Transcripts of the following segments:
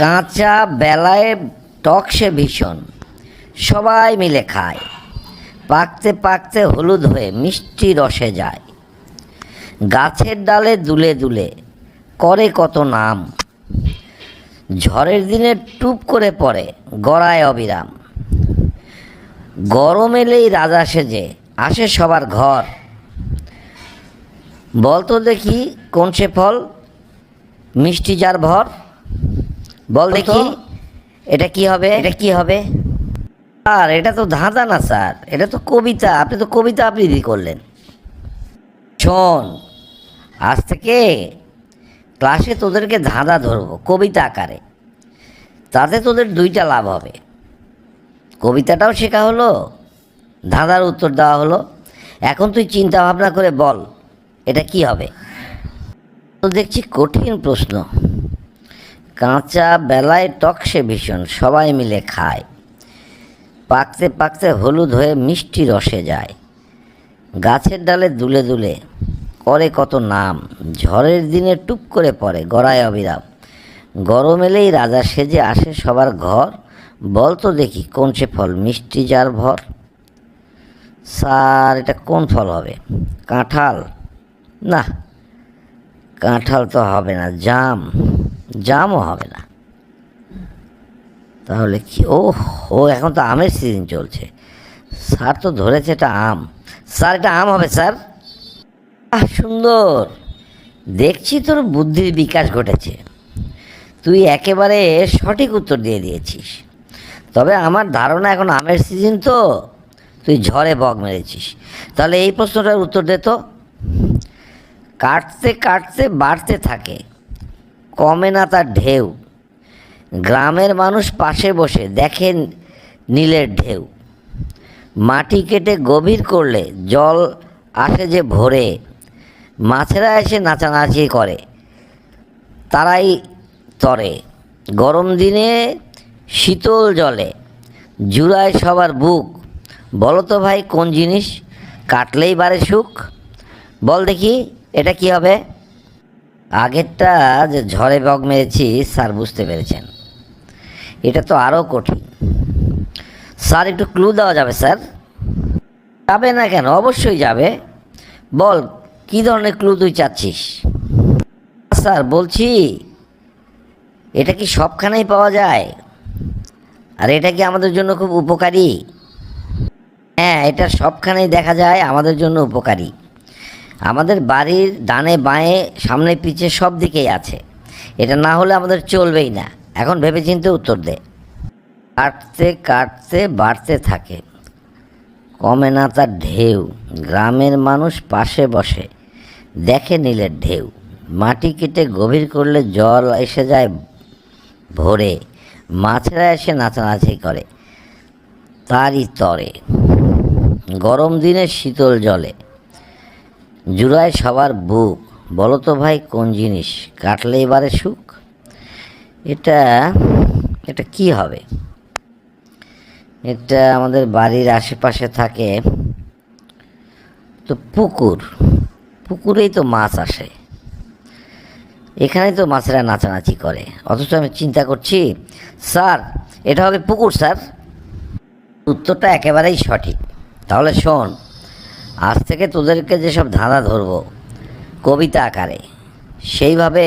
কাঁচা বেলায় টক সে ভীষণ, সবাই মিলে খায়। পাকতে পাকতে হলুদ হয়ে মিষ্টি রসে যায়। গাছের ডালে দুলে দুলে করে কত নাম, ঝড়ের দিনে টুপ করে পড়ে গড়ায় অবিরাম। গরম এলেই রাজা সেজে আসে সবার ঘর। বলতো দেখি কোন সে ফল, মিষ্টি যার ভর। বল দেখি এটা কি হবে, এটা কি হবে? আর এটা তো ধাঁধা না স্যার, এটা তো কবিতা। আপনি তো কবিতা আবৃত্তি করলেন। শোন, আজ থেকে ক্লাসে তোদেরকে ধাঁধা ধরবো কবিতা আকারে। তাতে তোদের দুইটা লাভ হবে, কবিতাটাও শেখা হলো, ধাঁধার উত্তর দেওয়া হলো। এখন তুই চিন্তা ভাবনা করে বল এটা কি হবে। তো দেখছি কঠিন প্রশ্ন। কাঁচা বেলায় টক সে ভীষণ, সবাই মিলে খায়। পাকতে পাকতে হলুদ হয়ে মিষ্টি রসে যায়। গাছের ডালে দুলে দুলে করে কত নাম, ঝড়ের দিনে টুপ করে পড়ে গড়ায় অবিরাম। গরম এলেই রাজা সেজে আসে সবার ঘর। বল তো দেখি কোন সে ফল, মিষ্টি যার ভর। স্যার এটা কোন ফল হবে? কাঁঠাল? না, কাঁঠাল তো হবে না। জামও হবে না। তাহলে কি? ও এখন তো আমের সিজন চলছে। স্যার তো ধরেছে এটা আম। স্যার এটা আম হবে স্যার। সুন্দর, দেখছি তোর বুদ্ধির বিকাশ ঘটেছে। তুই একেবারে সঠিক উত্তর দিয়ে দিয়েছিস। তবে আমার ধারণা এখন আমের সিজন তো, তুই ঝড়ে বক মেরেছিস। তাহলে এই প্রশ্নটার উত্তর দে তো। কাটতে কাটতে বাড়তে থাকে, কমে না তার ঢেউ। গ্রামের মানুষ পাশে বসে দেখে নীলের ঢেউ। মাটি কেটে গভীর করলে জল আসে যে ভরে। মাছেরা এসে নাচানাচি করে, তারাই তরে। গরম দিনে শীতল জলে জুড়ায় সবার বুক। বলো তো ভাই কোন জিনিস কাটলেই বাড়ে সুখ? বল দেখি এটা কি হবে? আগেরটা যে ঝড়ে বক মেরেছি স্যার বুঝতে পেরেছেন, এটা তো আরও কঠিন। স্যার একটু ক্লু দেওয়া যাবে স্যার? যাবে না কেন, অবশ্যই যাবে। বল কী ধরনের ক্লু তুই চাচ্ছিস? স্যার বলছি এটা কি সবখানেই পাওয়া যায়? আর এটা কি আমাদের জন্য খুব উপকারী? হ্যাঁ, এটা সবখানেই দেখা যায়, আমাদের জন্য উপকারী। আমাদের বাড়ির ডানে বাঁয়ে সামনে পিছে সব দিকেই আছে। এটা না হলে আমাদের চলবেই না। এখন ভেবেচিন্তে উত্তর দে। কাটতে কাটতে বাড়তে থাকে, কমে না তার ঢেউ। গ্রামের মানুষ পাশে বসে দেখে নীলের ঢেউ। মাটি কেটে গভীর করলে জল এসে যায় ভরে। মাছেরা এসে নাচানাচি করে, তারই তরে। গরম দিনে শীতল জলে জুড়ায় সবার বুক। বলো তো ভাই কোন জিনিস কাটলে এবারে সুখ? এটা এটা কি হবে? এটা আমাদের বাড়ির আশেপাশে থাকে তো। পুকুরেই তো মাছ আসে, এখানেই তো মাছেরা নাচানাচি করে। অথচ আমি চিন্তা করছি স্যার এটা হবে পুকুর। স্যার উত্তরটা একেবারেই সঠিক। তাহলে শোন, আজ থেকে তোদেরকে যেসব ধাঁধা ধরবো কবিতা আকারে, সেইভাবে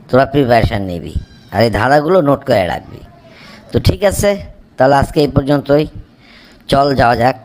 তোরা প্রিপারেশান নিবি আর এই ধাঁধাগুলো নোট করে রাখবি। তো ঠিক আছে, তাহলে আজকে এই পর্যন্তই। চল যাওয়া যাক।